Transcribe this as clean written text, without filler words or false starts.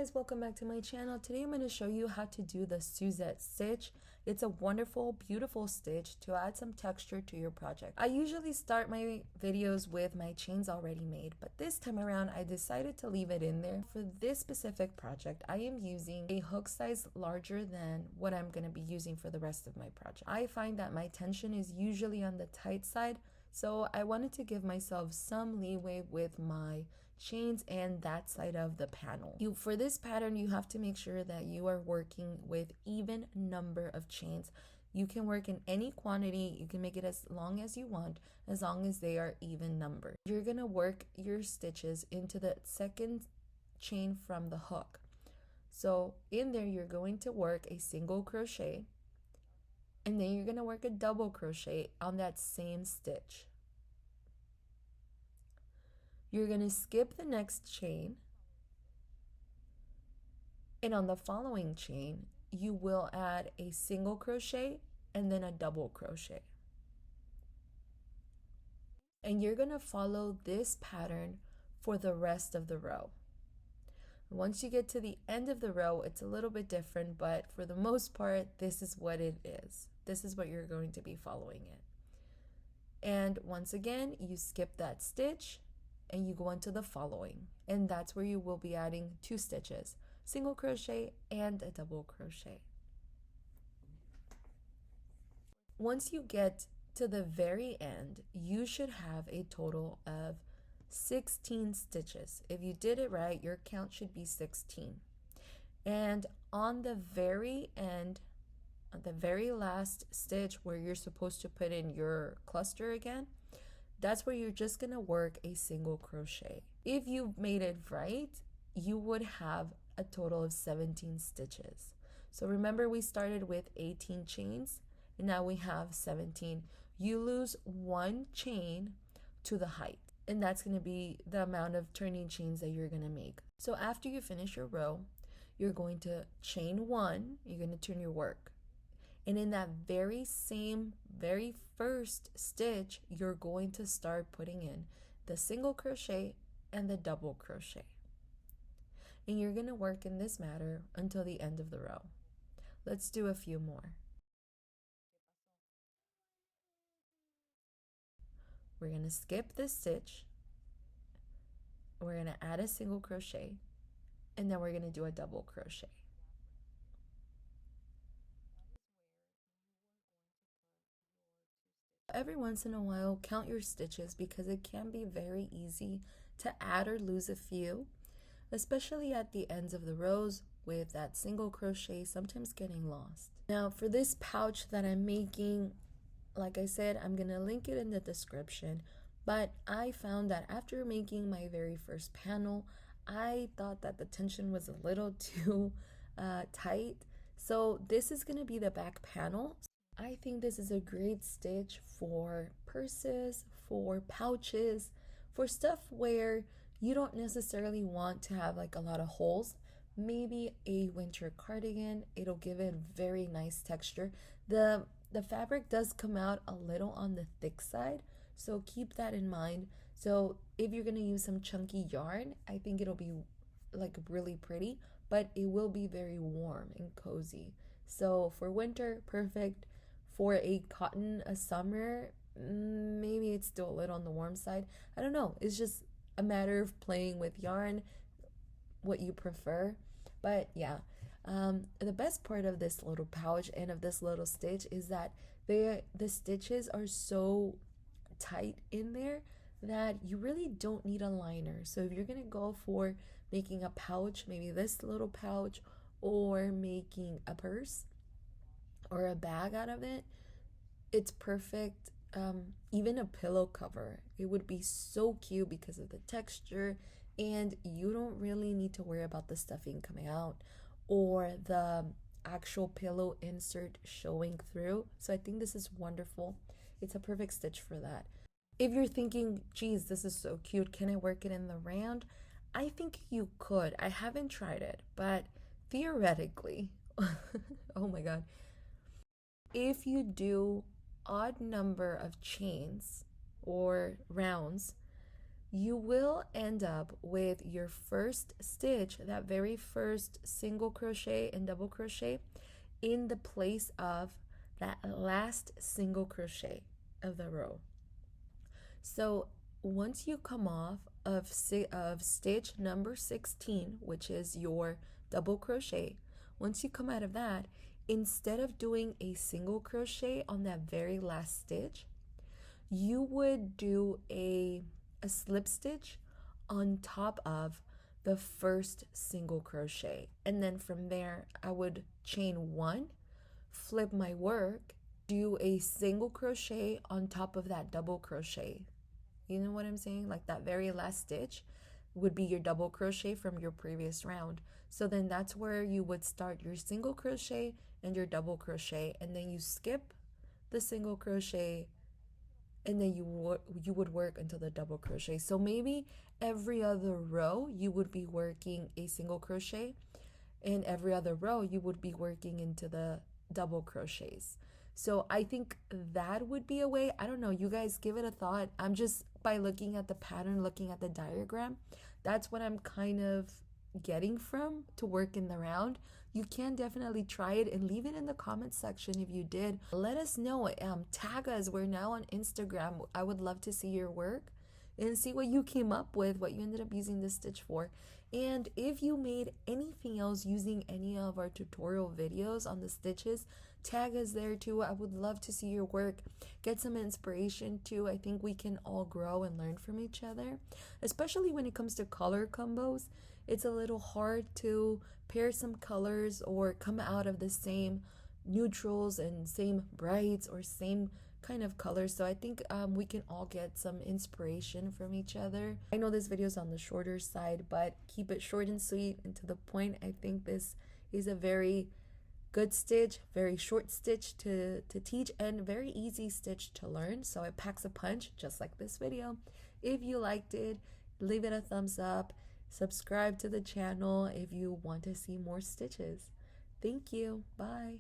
guys, welcome back to my channel. Today I'm going to show you how to do the Suzette stitch. It's a wonderful, beautiful stitch to add some texture to your project. I usually start my videos with my chains already made, but this time around I decided to leave it in there. For this specific project, I am using a hook size larger than what I'm going to be using for the rest of my project. I find that my tension is usually on the tight side, so I wanted to give myself some leeway with my chains and that side of the panel. For this pattern, you have to make sure that you are working with even number of chains. You can work in any quantity, you can make it as long as you want, as long as they are even numbered. You're gonna work your stitches into the second chain from the hook. So in there, you're going to work a single crochet, and then you're gonna work a double crochet on that same stitch. You're going to skip the next chain, and on the following chain you will add a single crochet and then a double crochet, and you're going to follow this pattern for the rest of the row. Once you get to the end of the row, it's a little bit different, but for the most part this is what it is. This is what you're going to be following it. And once again, you skip that stitch and you go into the following, and that's where you will be adding 2 stitches, single crochet and a double crochet. Once you get to the very end, you should have a total of 16 stitches. If you did it right, your count should be 16. And on the very end, on the very last stitch where you're supposed to put in your cluster again, that's where you're just gonna work a single crochet. If you made it right, you would have a total of 17 stitches. So remember, we started with 18 chains and now we have 17. You lose 1 chain to the height, and that's gonna be the amount of turning chains that you're gonna make. So after you finish your row, you're going to chain 1, you're gonna turn your work. And in that very first stitch, you're going to start putting in the single crochet and the double crochet. And you're going to work in this manner until the end of the row. Let's do a few more. We're going to skip this stitch. We're going to add a single crochet, and then we're going to do a double crochet. Every once in a while, count your stitches because it can be very easy to add or lose a few, especially at the ends of the rows with that single crochet sometimes getting lost. Now for this pouch that I'm making, like I said, I'm gonna link it in the description, but I found that after making my very first panel, I thought that the tension was a little too tight. So this is gonna be the back panel. I think this is a great stitch for purses, for pouches, for stuff where you don't necessarily want to have like a lot of holes. Maybe a winter cardigan, it'll give it very nice texture. The fabric does come out a little on the thick side, so keep that in mind. So if you're gonna use some chunky yarn, I think it'll be like really pretty, but it will be very warm and cozy. So for winter, perfect. For a cotton, a summer, maybe it's still a little on the warm side. I don't know. It's just a matter of playing with yarn, what you prefer. But yeah, the best part of this little pouch and of this little stitch is that the stitches are so tight in there that you really don't need a liner. So if you're gonna go for making a pouch, maybe this little pouch, or making a purse or a bag out of it, it's perfect. Even a pillow cover, it would be so cute because of the texture, and you don't really need to worry about the stuffing coming out or the actual pillow insert showing through. So I think this is wonderful. It's a perfect stitch for that. If you're thinking, geez, this is so cute, can I work it in the round? I think you could. I haven't tried it, but theoretically, oh my god, if you do odd number of chains or rounds, you will end up with your first stitch, that very first single crochet and double crochet, in the place of that last single crochet of the row. So once you come off of stitch number 16, which is your double crochet, once you come out of that, instead of doing a single crochet on that very last stitch, you would do a slip stitch on top of the first single crochet, and then from there I would chain one, flip my work, do a single crochet on top of that double crochet. You know what I'm saying? Like that very last stitch would be your double crochet from your previous round. So then that's where you would start your single crochet and your double crochet, and then you skip the single crochet, and then you would work until the double crochet. So maybe every other row you would be working a single crochet, and every other row you would be working into the double crochets. So I think that would be a way. I don't know, you guys give it a thought. I'm just, by looking at the pattern, looking at the diagram, that's what I'm kind of getting from to work in the round. You can definitely try it and leave it in the comment section if you did. Let us know. Tag us. We're now on Instagram. I would love to see your work and see what you came up with, what you ended up using this stitch for. And if you made anything else using any of our tutorial videos on the stitches, tag us there too. I would love to see your work, get some inspiration too. I think we can all grow and learn from each other, especially when it comes to color combos. It's a little hard to pair some colors or come out of the same neutrals and same brights or same kind of colors. So I think we can all get some inspiration from each other. I know this video is on the shorter side, but keep it short and sweet and to the point. I think this is a very good stitch, very short stitch to teach, and very easy stitch to learn. So it packs a punch, just like this video. If you liked it, leave it a thumbs up. Subscribe to the channel if you want to see more stitches. Thank you. Bye.